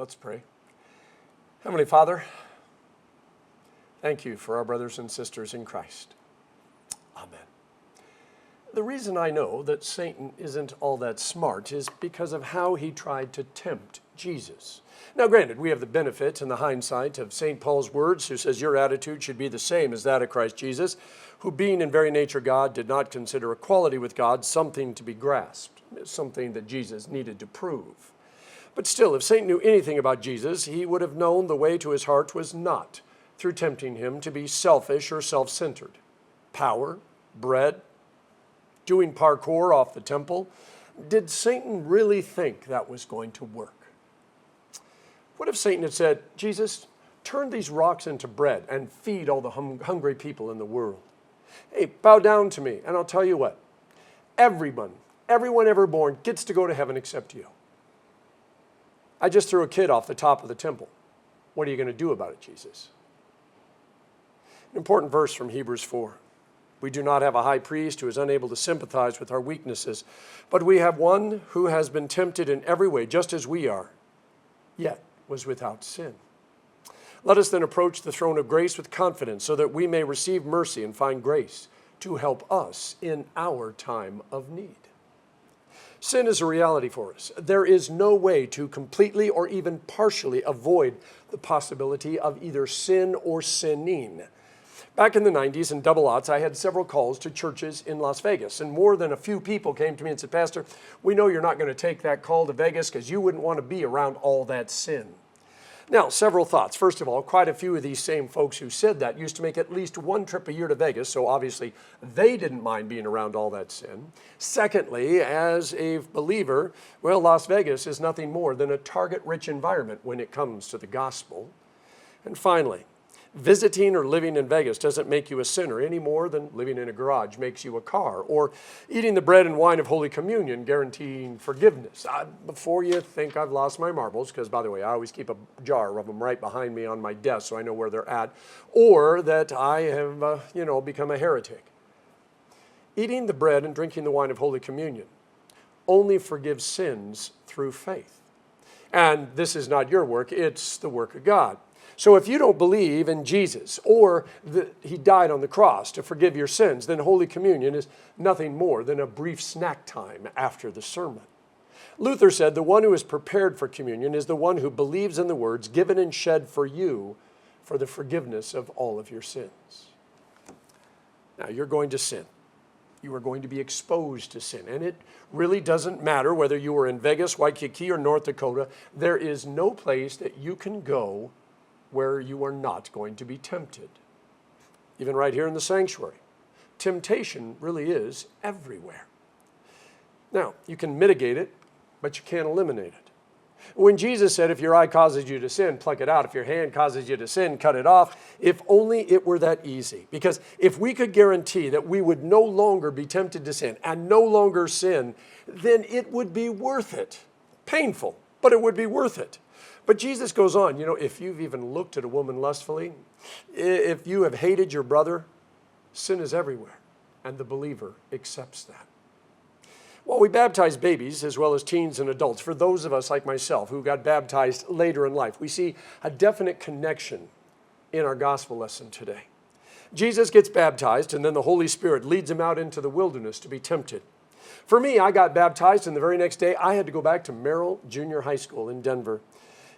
Let's pray. Heavenly Father, thank you for our brothers and sisters in Christ. Amen. The reason I know that Satan isn't all that smart is because of how he tried to tempt Jesus. Now, granted, we have the benefit and the hindsight of St. Paul's words, who says, your attitude should be the same as that of Christ Jesus, who being in very nature God, did not consider equality with God something to be grasped, something that Jesus needed to prove. But still, if Satan knew anything about Jesus, he would have known the way to his heart was not through tempting him to be selfish or self-centered. Power, bread, doing parkour off the temple. Did Satan really think that was going to work? What if Satan had said, Jesus, turn these rocks into bread and feed all the hungry people in the world? Hey, bow down to me, and I'll tell you what. Everyone ever born gets to go to heaven except you. I just threw a kid off the top of the temple. What are you going to do about it, Jesus? An important verse from Hebrews 4. We do not have a high priest who is unable to sympathize with our weaknesses, but we have one who has been tempted in every way, just as we are, yet was without sin. Let us then approach the throne of grace with confidence so that we may receive mercy and find grace to help us in our time of need. Sin is a reality for us. There is no way to completely or even partially avoid the possibility of either sin or sinning. Back in the 90s in double aughts, I had several calls to churches in Las Vegas, and more than a few people came to me and said, Pastor, we know you're not going to take that call to Vegas because you wouldn't want to be around all that sin. Now, several thoughts. First of all, quite a few of these same folks who said that used to make at least one trip a year to Vegas, so obviously they didn't mind being around all that sin. Secondly, as a believer, well, Las Vegas is nothing more than a target-rich environment when it comes to the gospel. And finally, visiting or living in Vegas doesn't make you a sinner any more than living in a garage makes you a car, or eating the bread and wine of Holy Communion guaranteeing forgiveness. Before you think I've lost my marbles, because by the way, I always keep a jar of them right behind me on my desk so I know where they're at, or that I have, become a heretic. Eating the bread and drinking the wine of Holy Communion only forgives sins through faith. And this is not your work, it's the work of God. So if you don't believe in Jesus or that he died on the cross to forgive your sins, then Holy Communion is nothing more than a brief snack time after the sermon. Luther said the one who is prepared for communion is the one who believes in the words given and shed for you for the forgiveness of all of your sins. Now you're going to sin. You are going to be exposed to sin. And it really doesn't matter whether you are in Vegas, Waikiki, or North Dakota. There is no place that you can go where you are not going to be tempted. Even right here in the sanctuary. Temptation really is everywhere. Now, you can mitigate it, but you can't eliminate it. When Jesus said, if your eye causes you to sin, pluck it out. If your hand causes you to sin, cut it off. If only it were that easy. Because if we could guarantee that we would no longer be tempted to sin and no longer sin, then it would be worth it. Painful, but it would be worth it. But Jesus goes on, if you've even looked at a woman lustfully, if you have hated your brother, sin is everywhere, and the believer accepts that. While we baptize babies as well as teens and adults, for those of us like myself who got baptized later in life, we see a definite connection in our gospel lesson today. Jesus gets baptized, and then the Holy Spirit leads him out into the wilderness to be tempted. For me, I got baptized, and the very next day, I had to go back to Merrill Junior High School in Denver.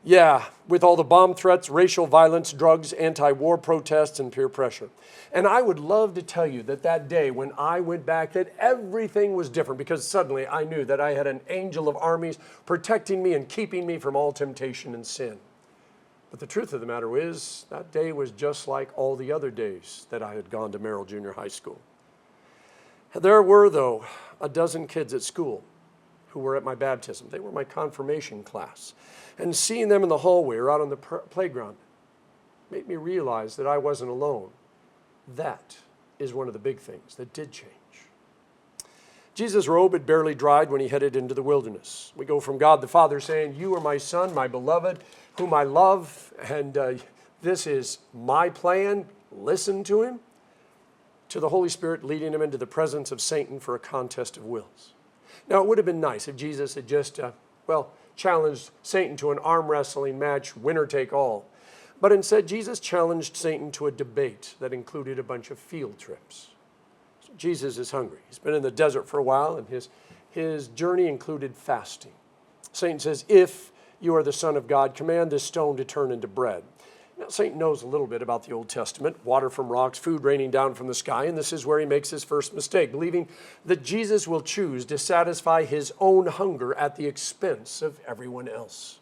Yeah, with all the bomb threats, racial violence, drugs, anti-war protests, and peer pressure. And I would love to tell you that day when I went back that everything was different because suddenly I knew that I had an angel of armies protecting me and keeping me from all temptation and sin. But the truth of the matter is that day was just like all the other days that I had gone to Merrill Junior High School. There were, though, a dozen kids at school who were at my baptism. They were my confirmation class. And seeing them in the hallway or out on the playground made me realize that I wasn't alone. That is one of the big things that did change. Jesus' robe had barely dried when he headed into the wilderness. We go from God the Father saying, you are my Son, my beloved, whom I love, and this is my plan, listen to him, to the Holy Spirit leading him into the presence of Satan for a contest of wills. Now, it would have been nice if Jesus had just challenged Satan to an arm wrestling match, winner take all. But instead, Jesus challenged Satan to a debate that included a bunch of field trips. So Jesus is hungry. He's been in the desert for a while, and his journey included fasting. Satan says, if you are the Son of God, command this stone to turn into bread. Now, Satan knows a little bit about the Old Testament, water from rocks, food raining down from the sky, and this is where he makes his first mistake, believing that Jesus will choose to satisfy his own hunger at the expense of everyone else.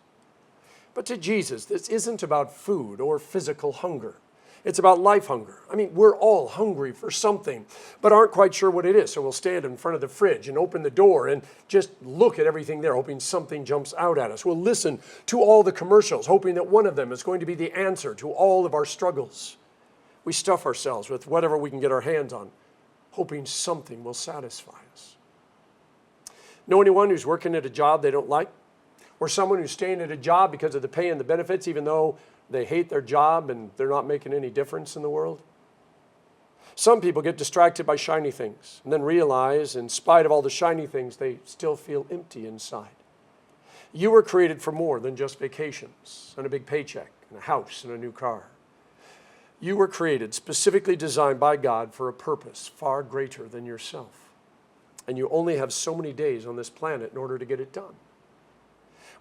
But to Jesus, this isn't about food or physical hunger. It's about life hunger. I mean, we're all hungry for something, but aren't quite sure what it is. So we'll stand in front of the fridge and open the door and just look at everything there, hoping something jumps out at us. We'll listen to all the commercials, hoping that one of them is going to be the answer to all of our struggles. We stuff ourselves with whatever we can get our hands on, hoping something will satisfy us. Know anyone who's working at a job they don't like? Or someone who's staying at a job because of the pay and the benefits, even though they hate their job and they're not making any difference in the world? Some people get distracted by shiny things and then realize, in spite of all the shiny things, they still feel empty inside. You were created for more than just vacations and a big paycheck and a house and a new car. You were created, specifically designed by God for a purpose far greater than yourself. And you only have so many days on this planet in order to get it done.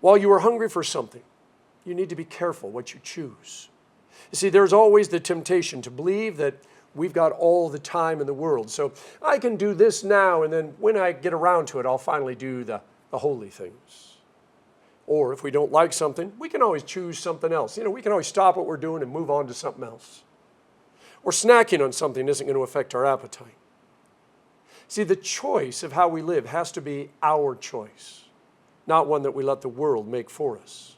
While you are hungry for something, you need to be careful what you choose. You see, there's always the temptation to believe that we've got all the time in the world. So I can do this now, and then when I get around to it, I'll finally do the holy things. Or if we don't like something, we can always choose something else. We can always stop what we're doing and move on to something else. Or snacking on something isn't going to affect our appetite. See, the choice of how we live has to be our choice, not one that we let the world make for us.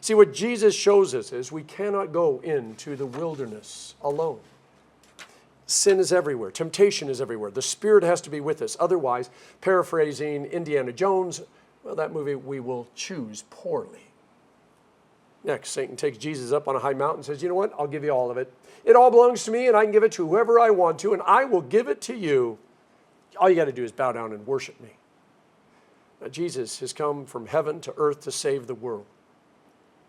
See, what Jesus shows us is we cannot go into the wilderness alone. Sin is everywhere. Temptation is everywhere. The Spirit has to be with us. Otherwise, paraphrasing Indiana Jones, that movie, we will choose poorly. Next, Satan takes Jesus up on a high mountain and says, you know what? I'll give you all of it. It all belongs to me, and I can give it to whoever I want to, and I will give it to you. All you got to do is bow down and worship me. Now, Jesus has come from heaven to earth to save the world.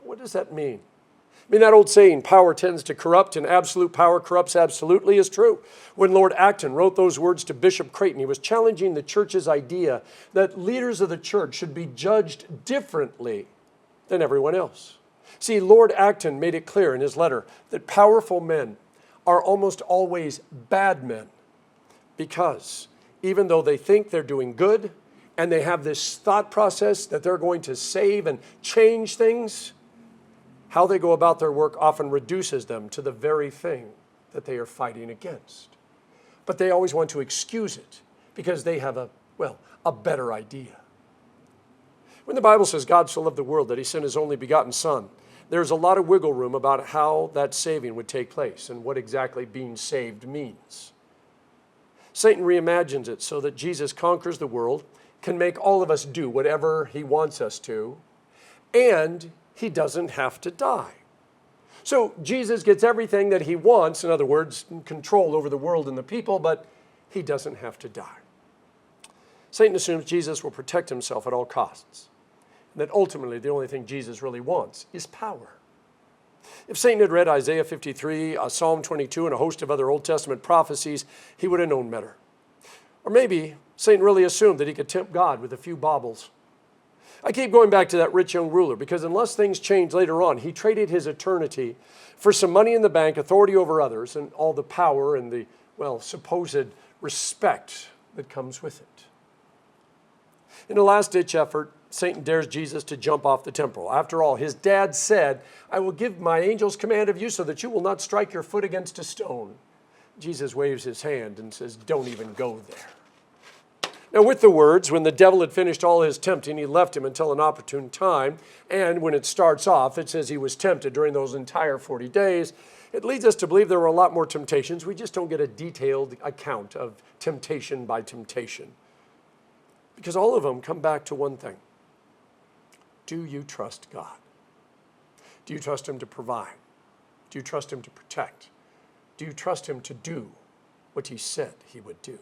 What does that mean? I mean, that old saying, power tends to corrupt and absolute power corrupts absolutely, is true. When Lord Acton wrote those words to Bishop Creighton, he was challenging the church's idea that leaders of the church should be judged differently than everyone else. See, Lord Acton made it clear in his letter that powerful men are almost always bad men because even though they think they're doing good and they have this thought process that they're going to save and change things, how they go about their work often reduces them to the very thing that they are fighting against. But they always want to excuse it because they have a better idea. When the Bible says God so loved the world that he sent his only begotten Son, there's a lot of wiggle room about how that saving would take place and what exactly being saved means. Satan reimagines it so that Jesus conquers the world, can make all of us do whatever he wants us to, and he doesn't have to die. So Jesus gets everything that he wants, in other words, control over the world and the people, but he doesn't have to die. Satan assumes Jesus will protect himself at all costs, and that ultimately the only thing Jesus really wants is power. If Satan had read Isaiah 53, Psalm 22, and a host of other Old Testament prophecies, he would have known better. Or maybe Satan really assumed that he could tempt God with a few baubles. I keep going back to that rich young ruler because unless things change later on, he traded his eternity for some money in the bank, authority over others, and all the power and the, supposed respect that comes with it. In a last-ditch effort, Satan dares Jesus to jump off the temple. After all, his dad said, I will give my angels command of you so that you will not strike your foot against a stone. Jesus waves his hand and says, don't even go there. Now, with the words, when the devil had finished all his tempting, he left him until an opportune time. And when it starts off, it says he was tempted during those entire 40 days. It leads us to believe there were a lot more temptations. We just don't get a detailed account of temptation by temptation. Because all of them come back to one thing. Do you trust God? Do you trust him to provide? Do you trust him to protect? Do you trust him to do what he said he would do?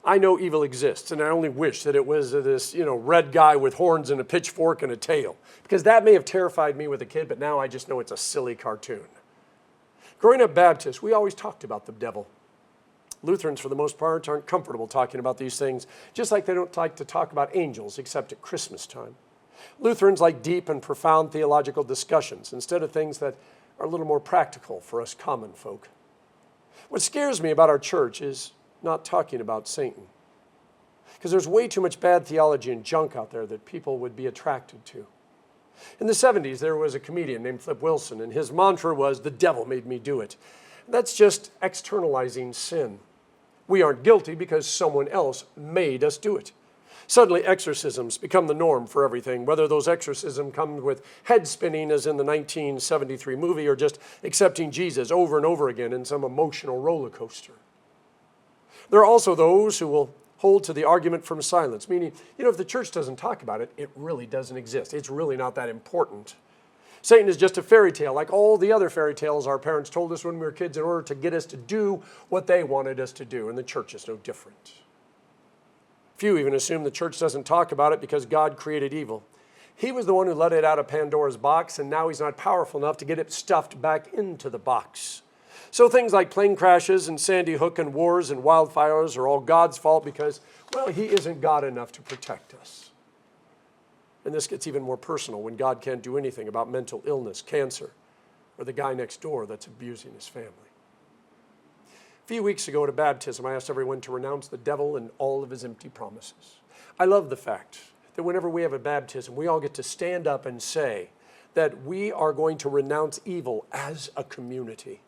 I know evil exists, and I only wish that it was this, red guy with horns and a pitchfork and a tail, because that may have terrified me with a kid, but now I just know it's a silly cartoon. Growing up Baptist, we always talked about the devil. Lutherans, for the most part, aren't comfortable talking about these things, just like they don't like to talk about angels, except at Christmas time. Lutherans like deep and profound theological discussions instead of things that are a little more practical for us common folk. What scares me about our church is not talking about Satan, because there's way too much bad theology and junk out there that people would be attracted to. In the 70s, there was a comedian named Flip Wilson, and his mantra was, "The devil made me do it." That's just externalizing sin. We aren't guilty because someone else made us do it. Suddenly, exorcisms become the norm for everything, whether those exorcisms come with head spinning as in the 1973 movie or just accepting Jesus over and over again in some emotional roller coaster. There are also those who will hold to the argument from silence, meaning, if the church doesn't talk about it, it really doesn't exist. It's really not that important. Satan is just a fairy tale, like all the other fairy tales our parents told us when we were kids in order to get us to do what they wanted us to do, and the church is no different. Few even assume the church doesn't talk about it because God created evil. He was the one who let it out of Pandora's box, and now he's not powerful enough to get it stuffed back into the box. So things like plane crashes and Sandy Hook and wars and wildfires are all God's fault because, he isn't God enough to protect us. And this gets even more personal when God can't do anything about mental illness, cancer, or the guy next door that's abusing his family. A few weeks ago at a baptism, I asked everyone to renounce the devil and all of his empty promises. I love the fact that whenever we have a baptism, we all get to stand up and say that we are going to renounce evil as a community.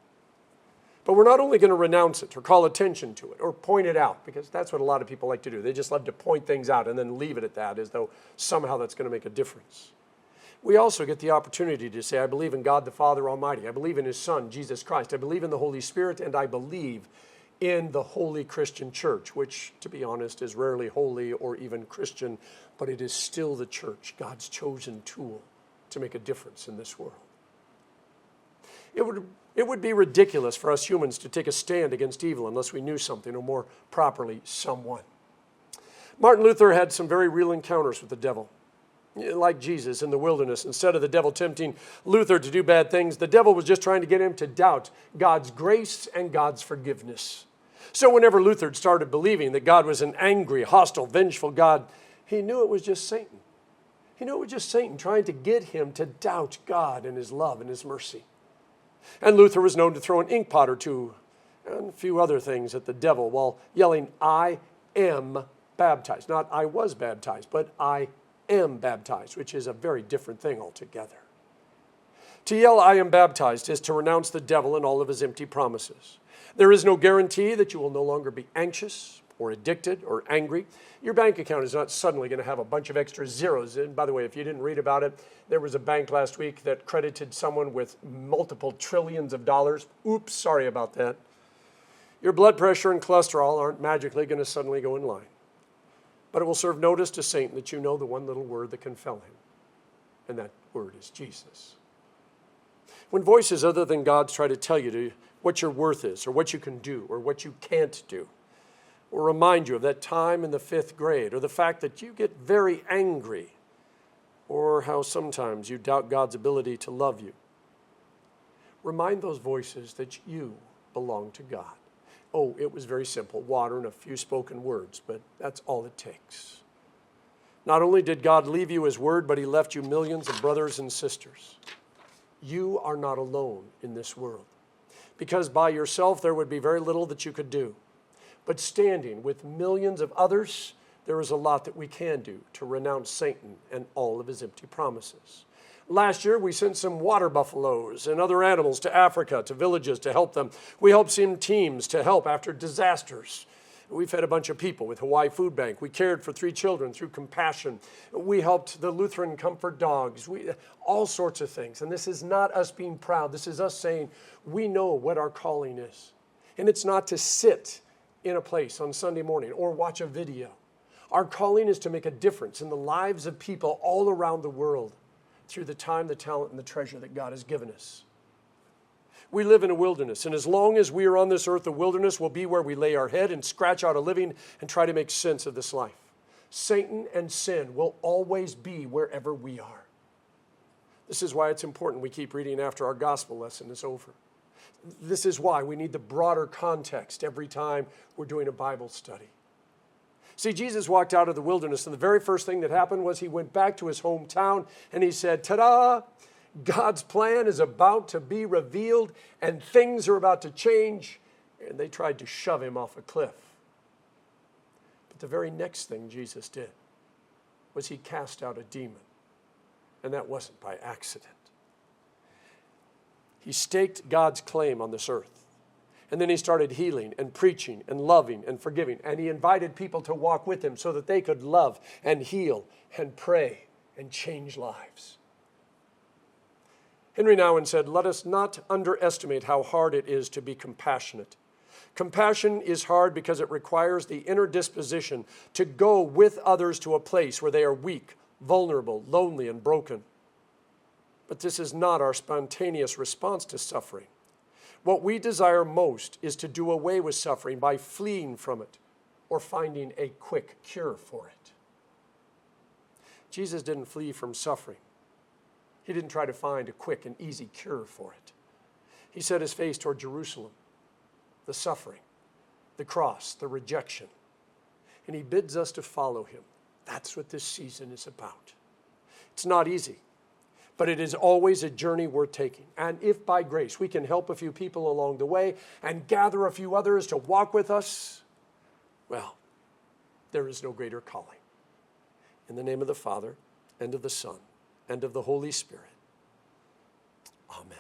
But we're not only going to renounce it or call attention to it or point it out, because that's what a lot of people like to do. They just love to point things out and then leave it at that as though somehow that's going to make a difference. We also get the opportunity to say, I believe in God the Father Almighty. I believe in his Son, Jesus Christ. I believe in the Holy Spirit, and I believe in the Holy Christian Church, which, to be honest, is rarely holy or even Christian, but it is still the church, God's chosen tool to make a difference in this world. It would be ridiculous for us humans to take a stand against evil unless we knew something, or more properly, someone. Martin Luther had some very real encounters with the devil. Like Jesus in the wilderness, instead of the devil tempting Luther to do bad things, the devil was just trying to get him to doubt God's grace and God's forgiveness. So whenever Luther started believing that God was an angry, hostile, vengeful God, he knew it was just Satan. He knew it was just Satan trying to get him to doubt God and his love and his mercy. And Luther was known to throw an ink pot or two and a few other things at the devil while yelling, "I am baptized." Not "I was baptized," but "I am baptized," which is a very different thing altogether. To yell "I am baptized" is to renounce the devil and all of his empty promises. There is no guarantee that you will no longer be anxious or addicted or angry. Your bank account is not suddenly going to have a bunch of extra zeros. And by the way, if you didn't read about it, there was a bank last week that credited someone with multiple trillions of dollars. Oops, sorry about that. Your blood pressure and cholesterol aren't magically going to suddenly go in line. But it will serve notice to Satan that you know the one little word that can fell him. And that word is Jesus. When voices other than God's try to tell you what your worth is, or what you can do, or what you can't do, or remind you of that time in the 5th grade, or the fact that you get very angry, or how sometimes you doubt God's ability to love you, remind those voices that you belong to God. Oh, it was very simple, water and a few spoken words, but that's all it takes. Not only did God leave you his word, but he left you millions of brothers and sisters. You are not alone in this world, because by yourself there would be very little that you could do. But standing with millions of others, there is a lot that we can do to renounce Satan and all of his empty promises. Last year, we sent some water buffaloes and other animals to Africa, to villages to help them. We helped some teams to help after disasters. We fed a bunch of people with Hawaii Food Bank. We cared for 3 children through compassion. We helped the Lutheran comfort dogs. All sorts of things. And this is not us being proud. This is us saying we know what our calling is. And it's not to sit in a place on Sunday morning or watch a video. Our calling is to make a difference in the lives of people all around the world through the time, the talent, and the treasure that God has given us. We live in a wilderness, and as long as we are on this earth, the wilderness will be where we lay our head and scratch out a living and try to make sense of this life. Satan and sin will always be wherever we are. This is why it's important we keep reading after our gospel lesson is over. This is why we need the broader context every time we're doing a Bible study. See, Jesus walked out of the wilderness, and the very first thing that happened was he went back to his hometown, and he said, ta-da! God's plan is about to be revealed, and things are about to change, and they tried to shove him off a cliff. But the very next thing Jesus did was he cast out a demon, and that wasn't by accident. He staked God's claim on this earth. And then he started healing and preaching and loving and forgiving. And he invited people to walk with him so that they could love and heal and pray and change lives. Henry Nouwen said, "Let us not underestimate how hard it is to be compassionate. Compassion is hard because it requires the inner disposition to go with others to a place where they are weak, vulnerable, lonely, and broken. But this is not our spontaneous response to suffering. What we desire most is to do away with suffering by fleeing from it or finding a quick cure for it." Jesus didn't flee from suffering. He didn't try to find a quick and easy cure for it. He set his face toward Jerusalem, the suffering, the cross, the rejection. And he bids us to follow him. That's what this season is about. It's not easy, but it is always a journey worth taking. And if by grace we can help a few people along the way and gather a few others to walk with us, well, there is no greater calling. In the name of the Father, and of the Son, and of the Holy Spirit. Amen.